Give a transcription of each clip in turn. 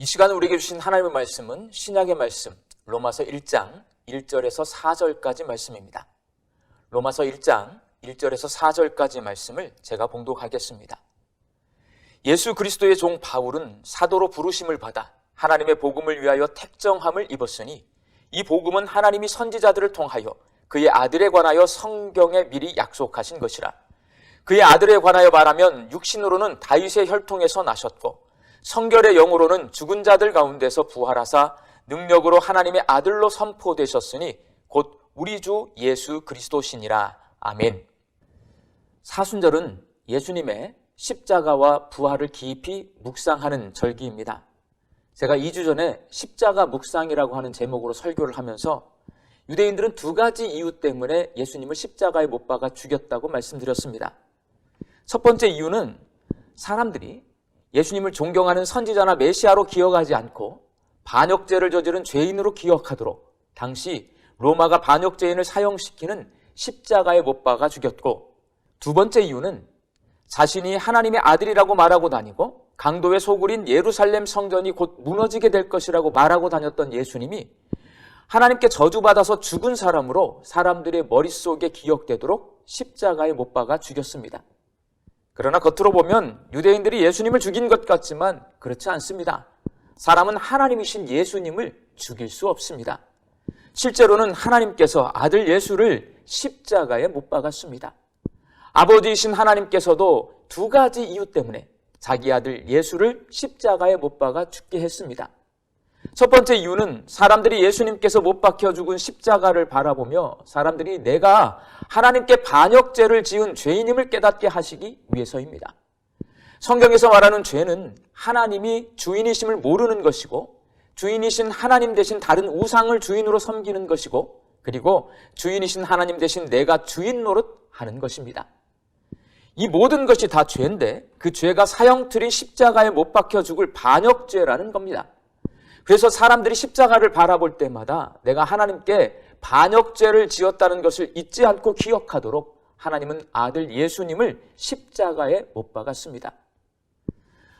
이 시간 우리에게 주신 하나님의 말씀은 신약의 말씀 로마서 1장 1절에서 4절까지 말씀입니다. 로마서 1장 1절에서 4절까지 말씀을 제가 봉독하겠습니다. 예수 그리스도의 종 바울은 사도로 부르심을 받아 하나님의 복음을 위하여 택정함을 입었으니 이 복음은 하나님이 선지자들을 통하여 그의 아들에 관하여 성경에 미리 약속하신 것이라. 그의 아들에 관하여 말하면 육신으로는 다윗의 혈통에서 나셨고 성결의 영으로는 죽은 자들 가운데서 부활하사 능력으로 하나님의 아들로 선포되셨으니 곧 우리 주 예수 그리스도시니라. 아멘. 사순절은 예수님의 십자가와 부활을 깊이 묵상하는 절기입니다. 제가 2주 전에 십자가 묵상이라고 하는 제목으로 설교를 하면서 유대인들은 두 가지 이유 때문에 예수님을 십자가에 못 박아 죽였다고 말씀드렸습니다. 첫 번째 이유는 사람들이 예수님을 존경하는 선지자나 메시아로 기억하지 않고 반역죄를 저지른 죄인으로 기억하도록 당시 로마가 반역죄인을 사형시키는 십자가에 못 박아 죽였고, 두 번째 이유는 자신이 하나님의 아들이라고 말하고 다니고 강도의 소굴인 예루살렘 성전이 곧 무너지게 될 것이라고 말하고 다녔던 예수님이 하나님께 저주받아서 죽은 사람으로 사람들의 머릿속에 기억되도록 십자가에 못 박아 죽였습니다. 그러나 겉으로 보면 유대인들이 예수님을 죽인 것 같지만 그렇지 않습니다. 사람은 하나님이신 예수님을 죽일 수 없습니다. 실제로는 하나님께서 아들 예수를 십자가에 못 박았습니다. 아버지이신 하나님께서도 두 가지 이유 때문에 자기 아들 예수를 십자가에 못 박아 죽게 했습니다. 첫 번째 이유는 사람들이 예수님께서 못 박혀 죽은 십자가를 바라보며 사람들이 내가 하나님께 반역죄를 지은 죄인임을 깨닫게 하시기 위해서입니다. 성경에서 말하는 죄는 하나님이 주인이심을 모르는 것이고 주인이신 하나님 대신 다른 우상을 주인으로 섬기는 것이고 그리고 주인이신 하나님 대신 내가 주인 노릇하는 것입니다. 이 모든 것이 다 죄인데 그 죄가 사형틀인 십자가에 못 박혀 죽을 반역죄라는 겁니다. 그래서 사람들이 십자가를 바라볼 때마다 내가 하나님께 반역죄를 지었다는 것을 잊지 않고 기억하도록 하나님은 아들 예수님을 십자가에 못 박았습니다.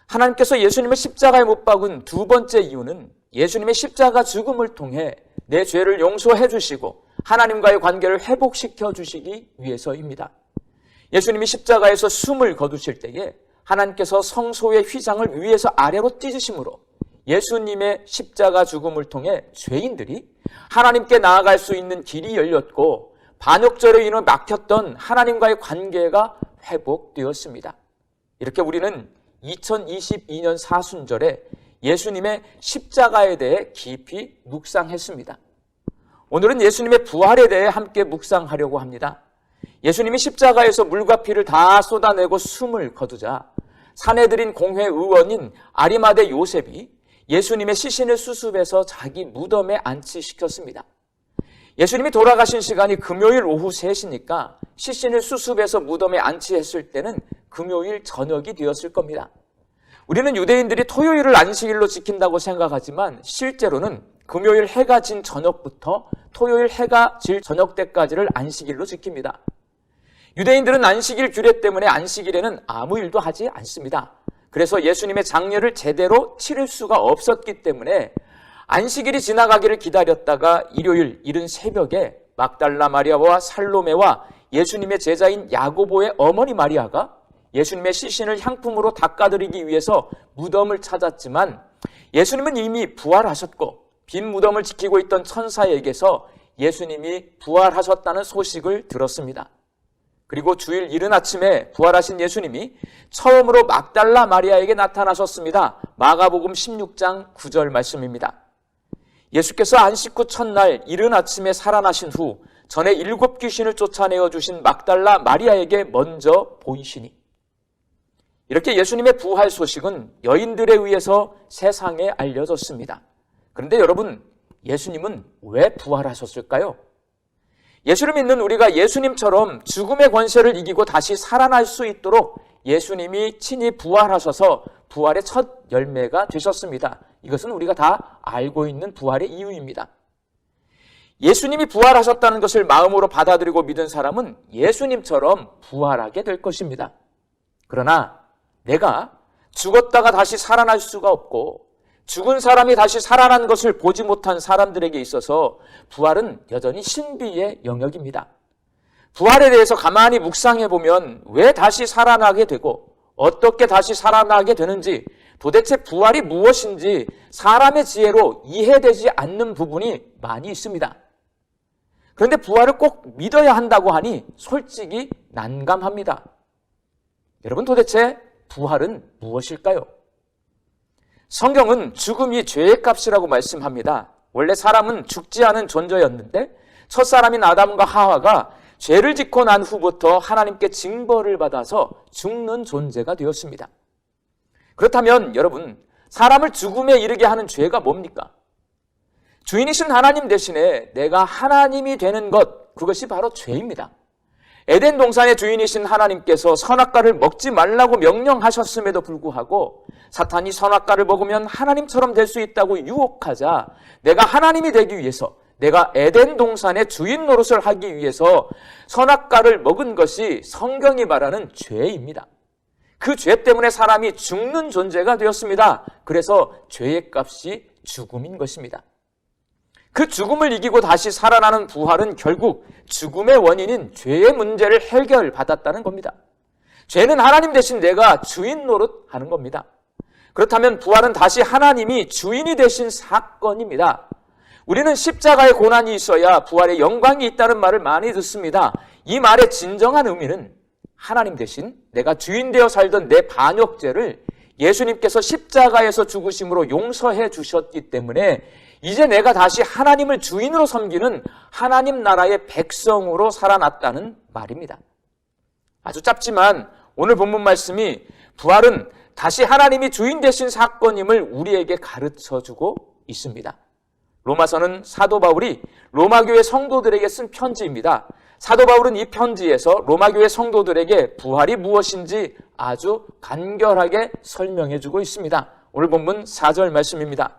하나님께서 예수님을 십자가에 못 박은 두 번째 이유는 예수님의 십자가 죽음을 통해 내 죄를 용서해 주시고 하나님과의 관계를 회복시켜 주시기 위해서입니다. 예수님이 십자가에서 숨을 거두실 때에 하나님께서 성소의 휘장을 위에서 아래로 찢으심으로 예수님의 십자가 죽음을 통해 죄인들이 하나님께 나아갈 수 있는 길이 열렸고 반역죄로 인해 막혔던 하나님과의 관계가 회복되었습니다. 이렇게 우리는 2022년 사순절에 예수님의 십자가에 대해 깊이 묵상했습니다. 오늘은 예수님의 부활에 대해 함께 묵상하려고 합니다. 예수님이 십자가에서 물과 피를 다 쏟아내고 숨을 거두자 사내들인 공회 의원인 아리마대 요셉이 예수님의 시신을 수습해서 자기 무덤에 안치시켰습니다. 예수님이 돌아가신 시간이 금요일 오후 3시니까 시신을 수습해서 무덤에 안치했을 때는 금요일 저녁이 되었을 겁니다. 우리는 유대인들이 토요일을 안식일로 지킨다고 생각하지만 실제로는 금요일 해가 진 저녁부터 토요일 해가 질 저녁 때까지를 안식일로 지킵니다. 유대인들은 안식일 규례 때문에 안식일에는 아무 일도 하지 않습니다. 그래서 예수님의 장례를 제대로 치를 수가 없었기 때문에 안식일이 지나가기를 기다렸다가 일요일 이른 새벽에 막달라 마리아와 살로메와 예수님의 제자인 야고보의 어머니 마리아가 예수님의 시신을 향품으로 닦아드리기 위해서 무덤을 찾았지만 예수님은 이미 부활하셨고 빈 무덤을 지키고 있던 천사에게서 예수님이 부활하셨다는 소식을 들었습니다. 그리고 주일 이른 아침에 부활하신 예수님이 처음으로 막달라 마리아에게 나타나셨습니다. 마가복음 16장 9절 말씀입니다. 예수께서 안식 후 첫날 이른 아침에 살아나신 후 전에 7 귀신을 쫓아내어 주신 막달라 마리아에게 먼저 보이시니. 이렇게 예수님의 부활 소식은 여인들에 의해서 세상에 알려졌습니다. 그런데 여러분, 예수님은 왜 부활하셨을까요? 예수를 믿는 우리가 예수님처럼 죽음의 권세를 이기고 다시 살아날 수 있도록 예수님이 친히 부활하셔서 부활의 첫 열매가 되셨습니다. 이것은 우리가 다 알고 있는 부활의 이유입니다. 예수님이 부활하셨다는 것을 마음으로 받아들이고 믿은 사람은 예수님처럼 부활하게 될 것입니다. 그러나 내가 죽었다가 다시 살아날 수가 없고 죽은 사람이 다시 살아난 것을 보지 못한 사람들에게 있어서 부활은 여전히 신비의 영역입니다. 부활에 대해서 가만히 묵상해 보면 왜 다시 살아나게 되고 어떻게 다시 살아나게 되는지, 도대체 부활이 무엇인지 사람의 지혜로 이해되지 않는 부분이 많이 있습니다. 그런데 부활을 꼭 믿어야 한다고 하니 솔직히 난감합니다. 여러분, 도대체 부활은 무엇일까요? 성경은 죽음이 죄의 값이라고 말씀합니다. 원래 사람은 죽지 않은 존재였는데 첫사람인 아담과 하와가 죄를 짓고 난 후부터 하나님께 징벌을 받아서 죽는 존재가 되었습니다. 그렇다면 여러분, 사람을 죽음에 이르게 하는 죄가 뭡니까? 주인이신 하나님 대신에 내가 하나님이 되는 것, 그것이 바로 죄입니다. 에덴 동산의 주인이신 하나님께서 선악과를 먹지 말라고 명령하셨음에도 불구하고 사탄이 선악과를 먹으면 하나님처럼 될 수 있다고 유혹하자 내가 하나님이 되기 위해서, 내가 에덴 동산의 주인 노릇을 하기 위해서 선악과를 먹은 것이 성경이 말하는 죄입니다. 그 죄 때문에 사람이 죽는 존재가 되었습니다. 그래서 죄의 값이 죽음인 것입니다. 그 죽음을 이기고 다시 살아나는 부활은 결국 죽음의 원인인 죄의 문제를 해결받았다는 겁니다. 죄는 하나님 대신 내가 주인 노릇하는 겁니다. 그렇다면 부활은 다시 하나님이 주인이 되신 사건입니다. 우리는 십자가의 고난이 있어야 부활의 영광이 있다는 말을 많이 듣습니다. 이 말의 진정한 의미는 하나님 대신 내가 주인 되어 살던 내 반역죄를 예수님께서 십자가에서 죽으심으로 용서해 주셨기 때문에 이제 내가 다시 하나님을 주인으로 섬기는 하나님 나라의 백성으로 살아났다는 말입니다. 아주 짧지만 오늘 본문 말씀이 부활은 다시 하나님이 주인 되신 사건임을 우리에게 가르쳐주고 있습니다. 로마서는 사도 바울이 로마교회 성도들에게 쓴 편지입니다. 사도 바울은 이 편지에서 로마교회 성도들에게 부활이 무엇인지 아주 간결하게 설명해주고 있습니다. 오늘 본문 4절 말씀입니다.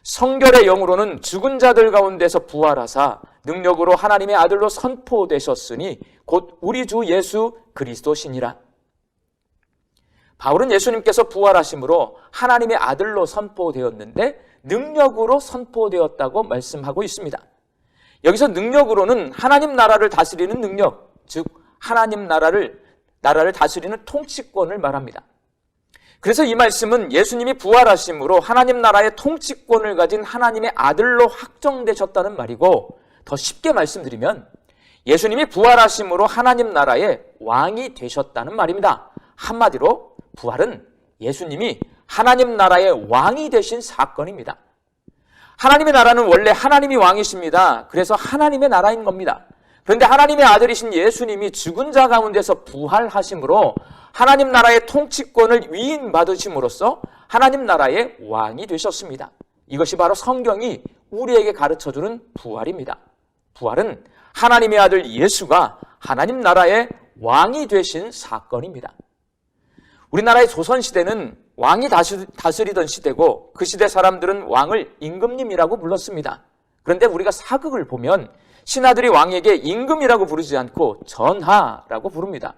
성결의 영으로는 죽은 자들 가운데서 부활하사 능력으로 하나님의 아들로 선포되셨으니 곧 우리 주 예수 그리스도시니라. 바울은 예수님께서 부활하심으로 하나님의 아들로 선포되었는데 능력으로 선포되었다고 말씀하고 있습니다. 여기서 능력으로는 하나님 나라를 다스리는 능력, 즉 하나님 나라를 다스리는 통치권을 말합니다. 그래서 이 말씀은 예수님이 부활하심으로 하나님 나라의 통치권을 가진 하나님의 아들로 확정되셨다는 말이고, 더 쉽게 말씀드리면 예수님이 부활하심으로 하나님 나라의 왕이 되셨다는 말입니다. 한마디로 부활은 예수님이 하나님 나라의 왕이 되신 사건입니다. 하나님의 나라는 원래 하나님이 왕이십니다. 그래서 하나님의 나라인 겁니다. 그런데 하나님의 아들이신 예수님이 죽은 자 가운데서 부활하심으로 하나님 나라의 통치권을 위임받으심으로써 하나님 나라의 왕이 되셨습니다. 이것이 바로 성경이 우리에게 가르쳐주는 부활입니다. 부활은 하나님의 아들 예수가 하나님 나라의 왕이 되신 사건입니다. 우리나라의 조선시대는 왕이 다스리던 시대고 그 시대 사람들은 왕을 임금님이라고 불렀습니다. 그런데 우리가 사극을 보면 신하들이 왕에게 임금이라고 부르지 않고 전하라고 부릅니다.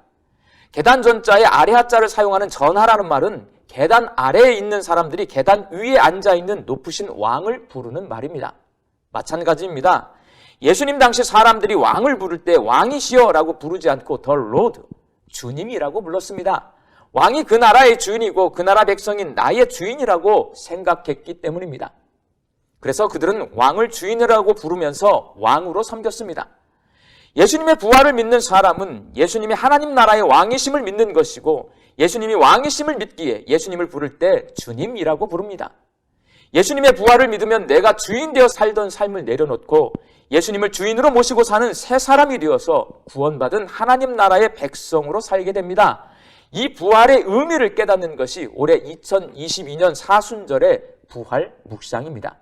계단 전자에 아래 하자를 사용하는 전하라는 말은 계단 아래에 있는 사람들이 계단 위에 앉아있는 높으신 왕을 부르는 말입니다. 마찬가지입니다. 예수님 당시 사람들이 왕을 부를 때 왕이시여 라고 부르지 않고 The Lord, 주님이라고 불렀습니다. 왕이 그 나라의 주인이고 그 나라 백성인 나의 주인이라고 생각했기 때문입니다. 그래서 그들은 왕을 주인이라고 부르면서 왕으로 섬겼습니다. 예수님의 부활을 믿는 사람은 예수님이 하나님 나라의 왕이심을 믿는 것이고, 예수님이 왕이심을 믿기에 예수님을 부를 때 주님이라고 부릅니다. 예수님의 부활을 믿으면 내가 주인 되어 살던 삶을 내려놓고 예수님을 주인으로 모시고 사는 새 사람이 되어서 구원받은 하나님 나라의 백성으로 살게 됩니다. 이 부활의 의미를 깨닫는 것이 올해 2022년 사순절의 부활 묵상입니다.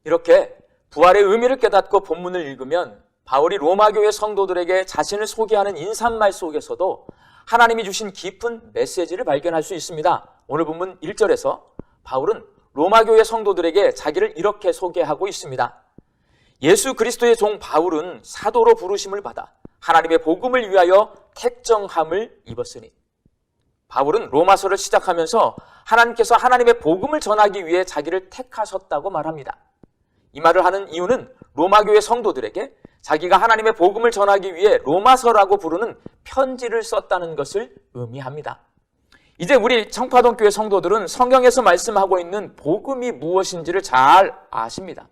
이렇게 부활의 의미를 깨닫고 본문을 읽으면 바울이 로마교회 성도들에게 자신을 소개하는 인사말 속에서도 하나님이 주신 깊은 메시지를 발견할 수 있습니다. 오늘 본문 1절에서 바울은 로마교회 성도들에게 자기를 이렇게 소개하고 있습니다. 예수 그리스도의 종 바울은 사도로 부르심을 받아 하나님의 복음을 위하여 택정함을 입었으니. 바울은 로마서를 시작하면서 하나님께서 하나님의 복음을 전하기 위해 자기를 택하셨다고 말합니다. 이 말을 하는 이유는 로마 교회 성도들에게 자기가 하나님의 복음을 전하기 위해 로마서라고 부르는 편지를 썼다는 것을 의미합니다. 이제 우리 청파동 교회 성도들은 성경에서 말씀하고 있는 복음이 무엇인지를 잘 아십니다.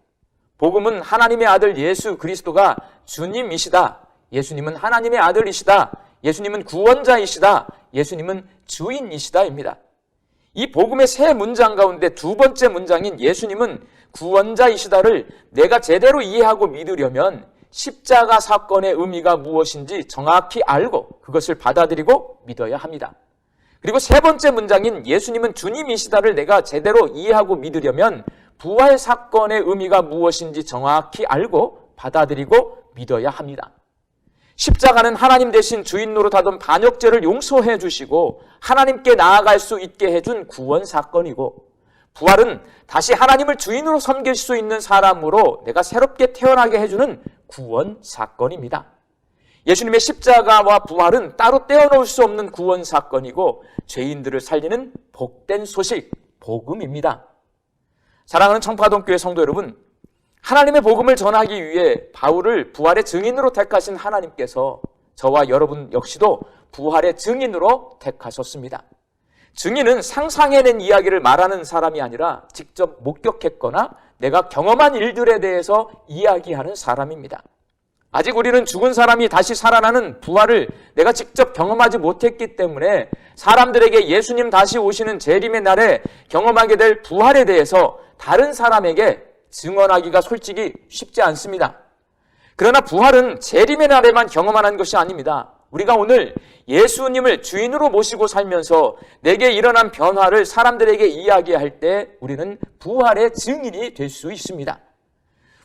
복음은 하나님의 아들 예수 그리스도가 주님이시다. 예수님은 하나님의 아들이시다. 예수님은 구원자이시다. 예수님은 주인이시다입니다. 이 복음의 세 문장 가운데 두 번째 문장인 예수님은 구원자이시다를 내가 제대로 이해하고 믿으려면 십자가 사건의 의미가 무엇인지 정확히 알고 그것을 받아들이고 믿어야 합니다. 그리고 세 번째 문장인 예수님은 주님이시다를 내가 제대로 이해하고 믿으려면 부활 사건의 의미가 무엇인지 정확히 알고 받아들이고 믿어야 합니다. 십자가는 하나님 대신 주인 노릇하던 반역죄를 용서해 주시고 하나님께 나아갈 수 있게 해준 구원 사건이고, 부활은 다시 하나님을 주인으로 섬길 수 있는 사람으로 내가 새롭게 태어나게 해주는 구원 사건입니다. 예수님의 십자가와 부활은 따로 떼어놓을 수 없는 구원 사건이고 죄인들을 살리는 복된 소식, 복음입니다. 사랑하는 청파동 교회 성도 여러분, 하나님의 복음을 전하기 위해 바울을 부활의 증인으로 택하신 하나님께서 저와 여러분 역시도 부활의 증인으로 택하셨습니다. 증인은 상상해낸 이야기를 말하는 사람이 아니라 직접 목격했거나 내가 경험한 일들에 대해서 이야기하는 사람입니다. 아직 우리는 죽은 사람이 다시 살아나는 부활을 내가 직접 경험하지 못했기 때문에 사람들에게 예수님 다시 오시는 재림의 날에 경험하게 될 부활에 대해서 다른 사람에게 증언하기가 솔직히 쉽지 않습니다. 그러나 부활은 재림의 날에만 경험하는 것이 아닙니다. 우리가 오늘 예수님을 주인으로 모시고 살면서 내게 일어난 변화를 사람들에게 이야기할 때 우리는 부활의 증인이 될 수 있습니다.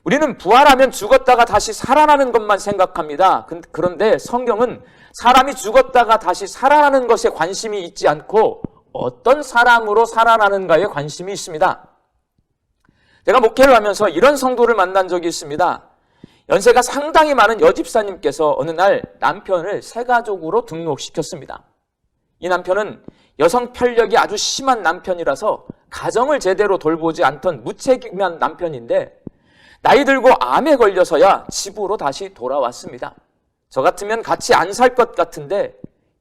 우리는 부활하면 죽었다가 다시 살아나는 것만 생각합니다. 그런데 성경은 사람이 죽었다가 다시 살아나는 것에 관심이 있지 않고 어떤 사람으로 살아나는가에 관심이 있습니다. 제가 목회를 하면서 이런 성도를 만난 적이 있습니다. 연세가 상당히 많은 여집사님께서 어느 날 남편을 새가족으로 등록시켰습니다. 이 남편은 여성 편력이 아주 심한 남편이라서 가정을 제대로 돌보지 않던 무책임한 남편인데 나이 들고 암에 걸려서야 집으로 다시 돌아왔습니다. 저 같으면 같이 안 살 것 같은데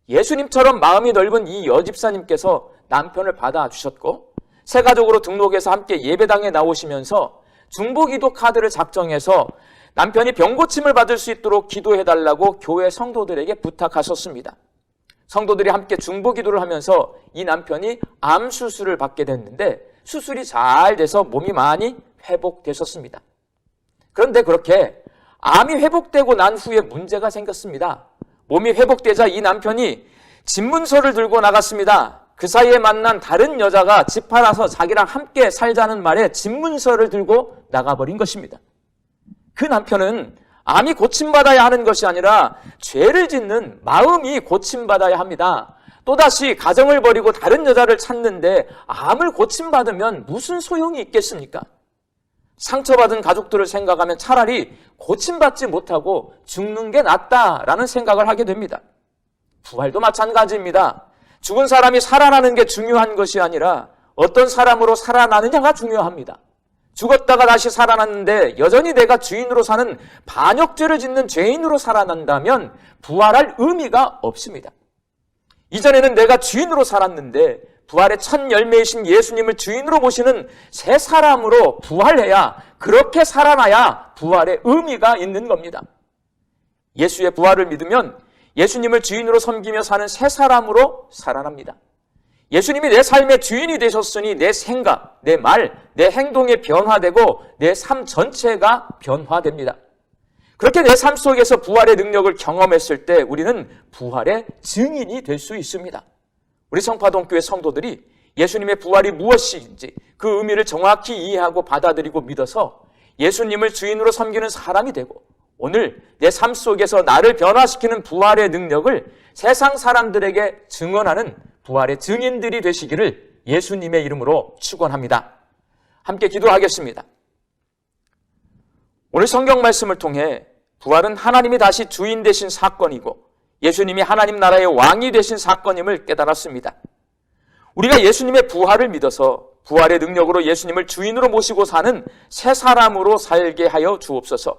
예수님처럼 마음이 넓은 이 여집사님께서 남편을 받아주셨고 새가족으로 등록해서 함께 예배당에 나오시면서 중보기도 카드를 작성해서 남편이 병고침을 받을 수 있도록 기도해달라고 교회 성도들에게 부탁하셨습니다. 성도들이 함께 중보기도를 하면서 이 남편이 암 수술을 받게 됐는데 수술이 잘 돼서 몸이 많이 회복되셨습니다. 그런데 그렇게 암이 회복되고 난 후에 문제가 생겼습니다. 몸이 회복되자 이 남편이 집문서를 들고 나갔습니다. 그 사이에 만난 다른 여자가 집 팔아서 자기랑 함께 살자는 말에 집문서를 들고 나가버린 것입니다. 그 남편은 암이 고침받아야 하는 것이 아니라 죄를 짓는 마음이 고침받아야 합니다. 또다시 가정을 버리고 다른 여자를 찾는데 암을 고침받으면 무슨 소용이 있겠습니까? 상처받은 가족들을 생각하면 차라리 고침받지 못하고 죽는 게 낫다라는 생각을 하게 됩니다. 부활도 마찬가지입니다. 죽은 사람이 살아나는 게 중요한 것이 아니라 어떤 사람으로 살아나느냐가 중요합니다. 죽었다가 다시 살아났는데 여전히 내가 주인으로 사는 반역죄를 짓는 죄인으로 살아난다면 부활할 의미가 없습니다. 이전에는 내가 주인으로 살았는데 부활의 첫 열매이신 예수님을 주인으로 모시는 새 사람으로 부활해야, 그렇게 살아나야 부활의 의미가 있는 겁니다. 예수의 부활을 믿으면 예수님을 주인으로 섬기며 사는 새 사람으로 살아납니다. 예수님이 내 삶의 주인이 되셨으니 내 생각, 내 말, 내 행동에 변화되고 내 삶 전체가 변화됩니다. 그렇게 내 삶 속에서 부활의 능력을 경험했을 때 우리는 부활의 증인이 될 수 있습니다. 우리 성파동교회 성도들이 예수님의 부활이 무엇인지 그 의미를 정확히 이해하고 받아들이고 믿어서 예수님을 주인으로 섬기는 사람이 되고 오늘 내 삶 속에서 나를 변화시키는 부활의 능력을 세상 사람들에게 증언하는 부활의 증인들이 되시기를 예수님의 이름으로 축원합니다. 함께 기도하겠습니다. 오늘 성경 말씀을 통해 부활은 하나님이 다시 주인 되신 사건이고 예수님이 하나님 나라의 왕이 되신 사건임을 깨달았습니다. 우리가 예수님의 부활을 믿어서 부활의 능력으로 예수님을 주인으로 모시고 사는 새 사람으로 살게 하여 주옵소서.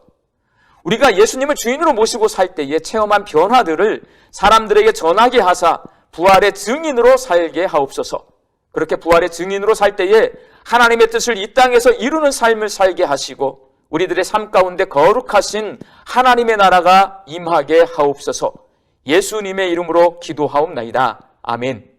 우리가 예수님을 주인으로 모시고 살 때에 체험한 변화들을 사람들에게 전하게 하사 부활의 증인으로 살게 하옵소서. 그렇게 부활의 증인으로 살 때에 하나님의 뜻을 이 땅에서 이루는 삶을 살게 하시고 우리들의 삶 가운데 거룩하신 하나님의 나라가 임하게 하옵소서. 예수님의 이름으로 기도하옵나이다. 아멘.